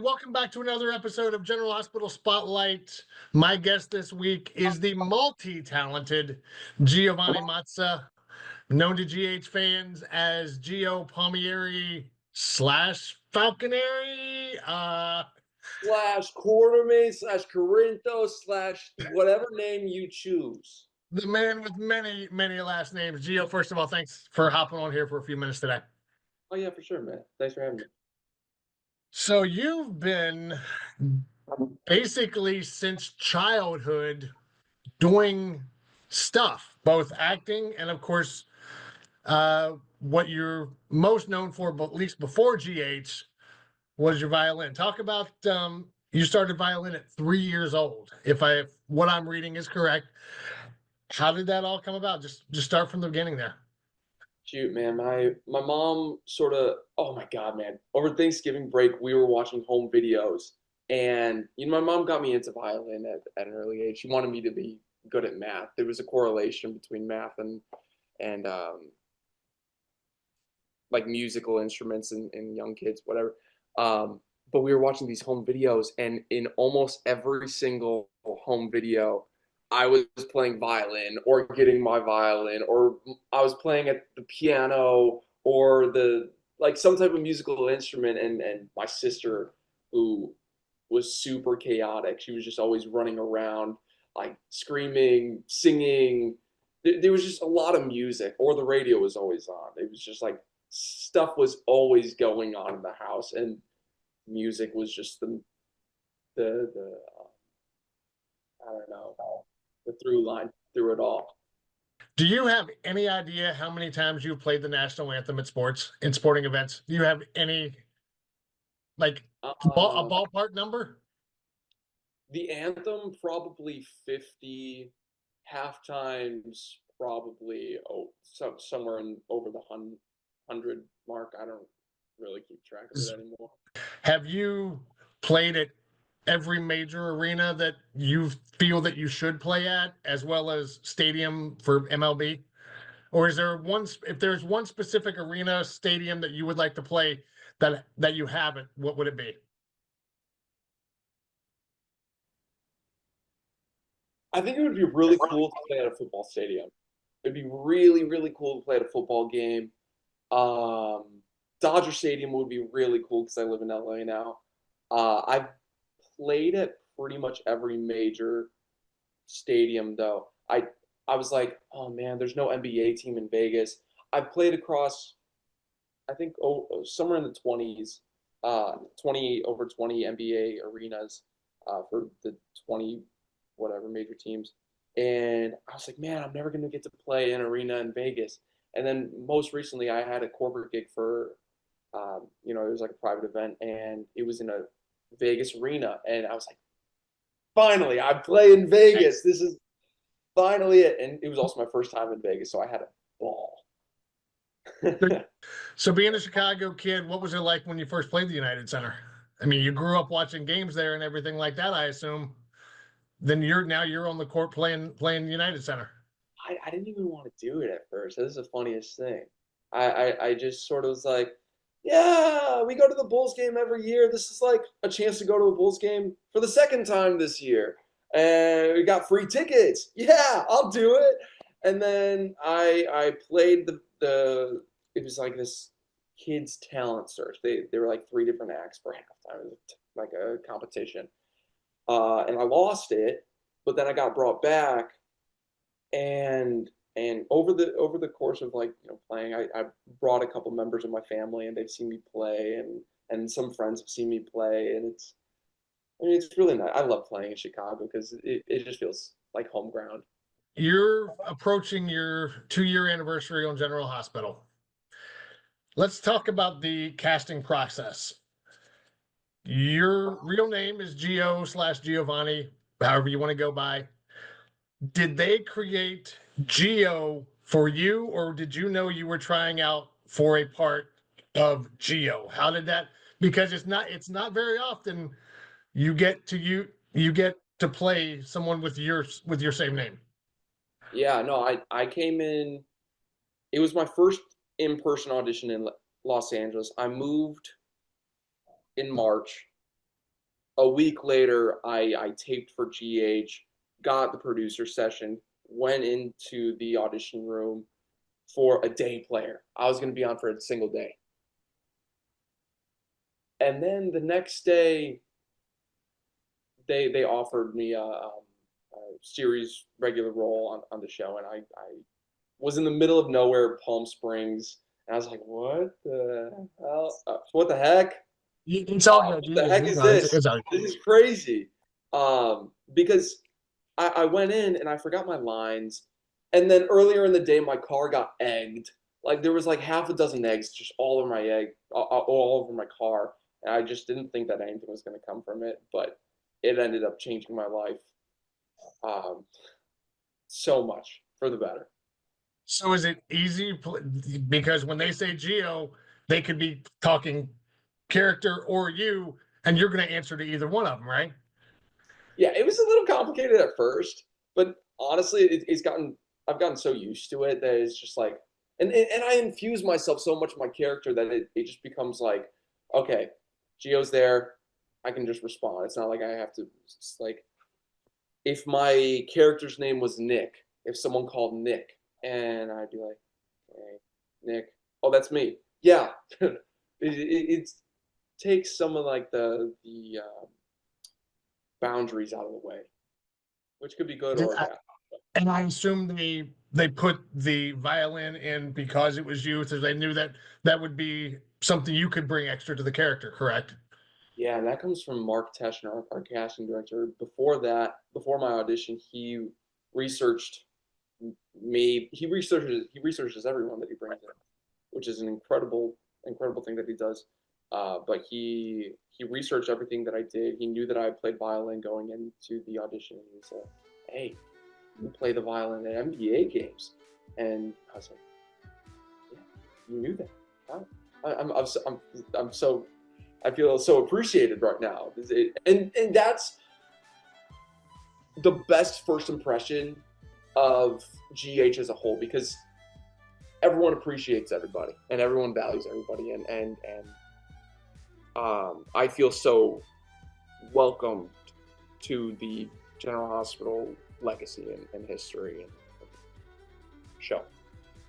welcome back to another episode of General Hospital Spotlight. My guest this week is the multi-talented Giovanni Mazza, known to GH fans as Gio Palmieri slash Falconeri. Slash Quartermaine slash Corinto slash whatever name you choose. The man with many, many last names. Gio, first of all, thanks for hopping on here for a few minutes today. Oh yeah, for sure, man. Thanks for having me. So you've been basically since childhood doing stuff, both acting and, of course, what you're most known for, but at least before GH, was your violin. Talk about you started violin at 3 years old. If what I'm reading is correct, how did that all come about? Just start from the beginning there. Shoot, man, my mom sort of, oh my God, man. Over Thanksgiving break, we were watching home videos, and my mom got me into violin at an early age. She wanted me to be good at math. There was a correlation between math and like musical instruments in young kids, whatever. But we were watching these home videos, and in almost every single home video, I was playing violin or getting my violin, or I was playing at the piano or some type of musical instrument. And my sister, who was super chaotic, she was just always running around, like screaming, singing. There was just a lot of music, or the radio was always on. It was just like stuff was always going on in the house, and music was just the I don't know, the through line through it all. Do you have any idea how many times you've played the national anthem at sporting events? Do you have any, like, a ballpark number? The anthem, probably 50. Half times, probably somewhere over the 100 mark. I don't really keep track of it anymore. Have you played at every major arena that you feel that you should play at, as well as stadium for MLB? Or is there if there's one specific arena, stadium that you would like to play that you haven't, what would it be? I think it would be really cool to play at a football stadium. It'd be really, really cool to play at a football game. Dodger Stadium would be really cool because I live in LA now. I've played at pretty much every major stadium, though. I was like, oh man, there's no NBA team in Vegas. I played across, I think, somewhere in the 20s, over 20 NBA arenas for the 20 whatever major teams. And I was like, man, I'm never going to get to play an arena in Vegas. And then most recently, I had a corporate gig for, it was like a private event, and it was in a Vegas arena. And I was like, finally, I play in Vegas. This is finally it. And it was also my first time in Vegas, so I had a ball. So being a Chicago kid, what was it like when you first played the United Center? I mean, you grew up watching games there and everything like that, I assume. Then you're on the court playing United Center. I didn't even want to do it at first. This is the funniest thing. I just sort of was like, yeah, we go to the Bulls game every year. This is like a chance to go to a Bulls game for the second time this year. And we got free tickets. Yeah, I'll do it. And then I played it was like this kids talent search. They were like 3 different acts for halftime. It was like a competition. And I lost it, but then I got brought back, and over the course of playing, I brought a couple members of my family, and they've seen me play, and some friends have seen me play, and it's really nice. I love playing in Chicago because it just feels like home ground. You're approaching your 2-year anniversary on General Hospital. Let's talk about the casting process. Your real name is Gio/Giovanni, however you want to go by. Did they create Gio for you, or did you know you were trying out for a part of Gio? How did that? Because it's not very often you get to play someone with your same name. Yeah, no, I came in. It was my first in-person audition in Los Angeles. I moved in March, A week later, I taped for GH, got the producer session, went into the audition room for a day player. I was going to be on for a single day. And then the next day, they offered me a series regular role on the show, and I was in the middle of nowhere, Palm Springs, and I was like, "What the hell? What the heck? It's all good. What the heck is No, this? it's all This is crazy." Because I went in and I forgot my lines, and then earlier in the day, my car got egged. Like there was like half a dozen eggs just all over my all over my car, and I just didn't think that anything was going to come from it, but it ended up changing my life um, so much for the better. So is it easy? Because when they say Geo, they could be talking character or you, and you're going to answer to either one of them, right? Yeah, it was a little complicated at first, but honestly, it's gotten I've gotten so used to it that it's just like, and I infuse myself so much in my character that it just becomes like, okay, Geo's there, I can just respond. It's not like I have to like if my character's name was Nick, if someone called Nick, and I'd be like, hey, Nick, oh, that's me. Yeah, it takes some of like the boundaries out of the way, which could be good or bad. And I assume they put the violin in because it was you, so they knew that that would be something you could bring extra to the character, correct? Yeah, and that comes from Mark Teschner, our casting director. Before that, before my audition, he researched me. He researches everyone that he brings in, which is an incredible thing that he does. But he researched everything that I did. He knew that I played violin going into the audition, and he said, "Hey, you play the violin at NBA games," and I was like, "Yeah, you knew that." Wow. I'm so I feel so appreciated right now, and that's the best first impression of GH as a whole because everyone appreciates everybody and everyone values everybody and I feel so welcomed to the General Hospital legacy and history and show.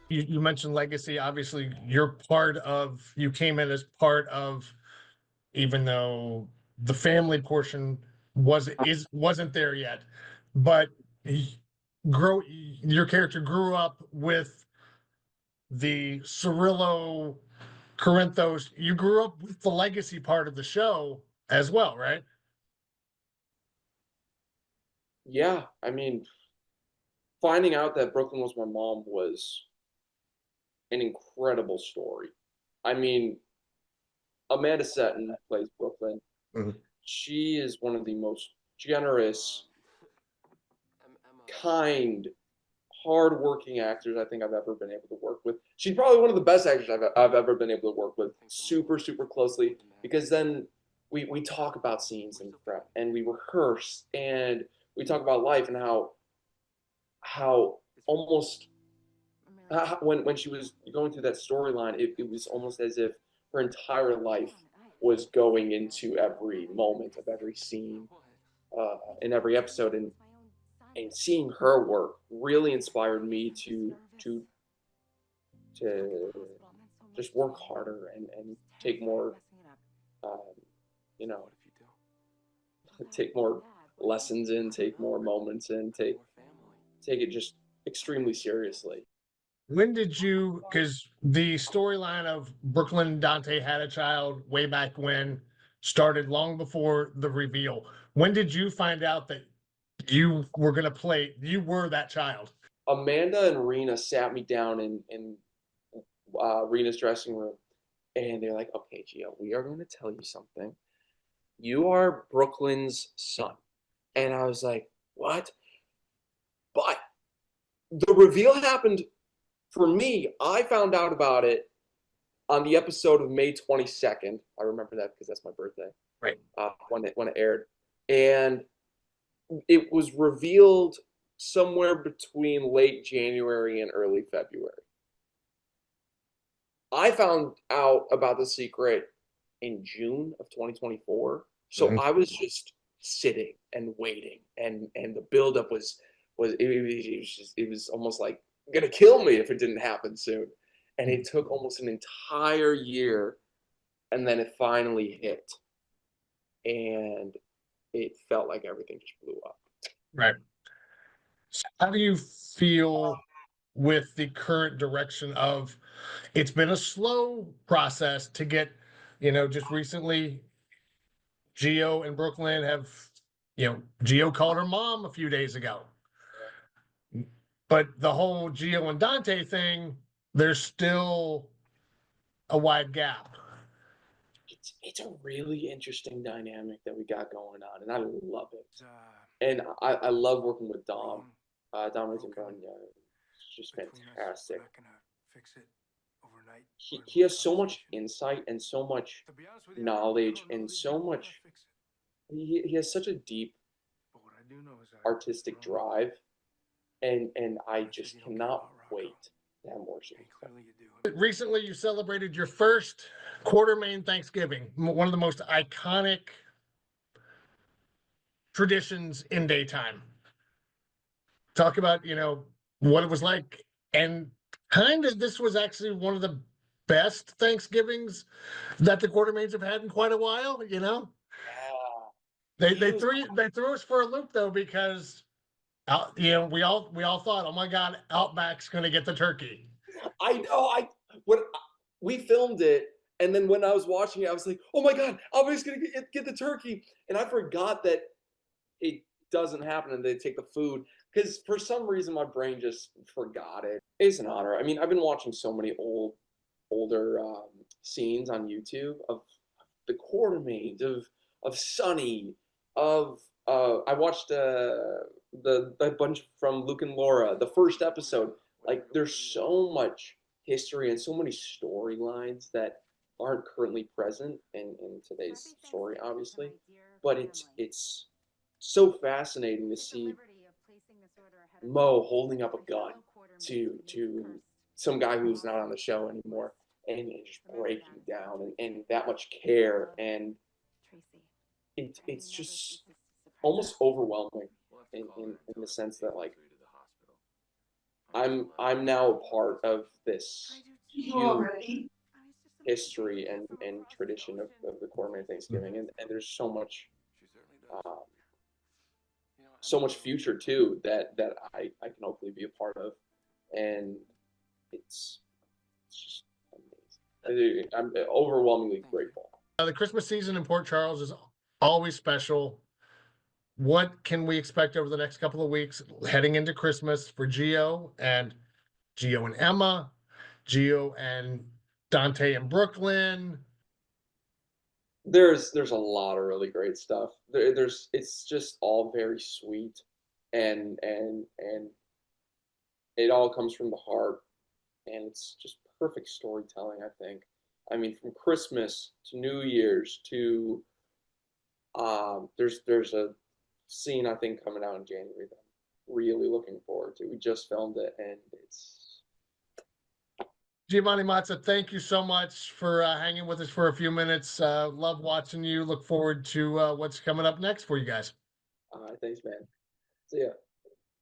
You mentioned legacy. Obviously, you came in as part of, even though the family portion wasn't there yet, but your character grew up with the Cirillo Corinthos. You grew up with the legacy part of the show as well, right? Yeah, I mean, finding out that Brooklyn was my mom was an incredible story. I mean, Amanda Setton plays Brooklyn. Mhm. She is one of the most generous, kind, hardworking actors I think I've ever been able to work with. She's probably one of the best actors I've ever been able to work with super, super closely because then we talk about scenes and prep and we rehearse and we talk about life and how almost when she was going through that storyline, it was almost as if her entire life was going into every moment of every scene in every episode, and seeing her work really inspired me to just work harder and take more, um, you know, take more lessons in, take more moments in, take it just extremely seriously. When did you, because the storyline of Brooklyn and Dante had a child way back when started long before the reveal. When did you find out that you were that child? Amanda and Rena sat me down in Rena's dressing room, and they're like, "Okay, Gio, we are going to tell you something. You are Brooklyn's son." And I was like, "What?" But the reveal happened for me. I found out about it on the episode of May 22nd. I remember that because that's my birthday. Right. When it aired, and it was revealed somewhere between late January and early February. I found out about the secret in June of 2024. So I was just sitting and waiting, and the buildup was almost like gonna kill me if it didn't happen soon. And it took almost an entire year, and then it finally hit, and it felt like everything just blew up. Right. How do you feel with the current direction of it's been a slow process to get, just recently Geo and Brooklyn have, Geo called her mom a few days ago. But the whole Geo and Dante thing, there's still a wide gap. It's a really interesting dynamic that we got going on, and I love it. And I love working with Dom. Dom Zimbronia is just fantastic. He has so much insight and so much knowledge and so much. He has such a deep artistic drive, and I just cannot wait to have more scenes. Recently, you celebrated your first Quartermaine Thanksgiving, one of the most iconic traditions in daytime. Talk about, what it was like. And kind of this was actually one of the best Thanksgivings that the Quartermaines have had in quite a while, Yeah. They threw us for a loop though, because we all thought, oh my God, Outback's gonna get the turkey. I know. When we filmed it, and then when I was watching it, I was like, "Oh my God, Albert's gonna get the turkey," and I forgot that it doesn't happen, and they take the food because for some reason my brain just forgot it. It's an honor. I mean, I've been watching so many older scenes on YouTube of the Quartermaines, of Sunny, of I watched the bunch from Luke and Laura, the first episode. Like, there's so much history and so many storylines that aren't currently present in today's story, obviously. But it's so fascinating to see Mo holding up a gun to some guy who's not on the show anymore, and just breaking down, and that much care, and it's just almost overwhelming in the sense that, like, I'm now a part of this huge history and tradition of the Quartermaine Thanksgiving, and there's um, so much future too that I can hopefully be a part of, and it's just amazing. I'm overwhelmingly grateful. The Christmas season in Port Charles is always special. What can we expect over the next couple of weeks heading into Christmas for Geo and Emma, Geo and Dante and Brooklyn? There's a lot of really great stuff. It's just all very sweet, and it all comes from the heart, and it's just perfect storytelling, I think. I mean, from Christmas to New Year's to there's a scene I think coming out in January that I'm really looking forward to. We just filmed it, and it's Giovanni Mazza, thank you so much for hanging with us for a few minutes. Love watching you. Look forward to what's coming up next for you guys. thanks, man. See ya.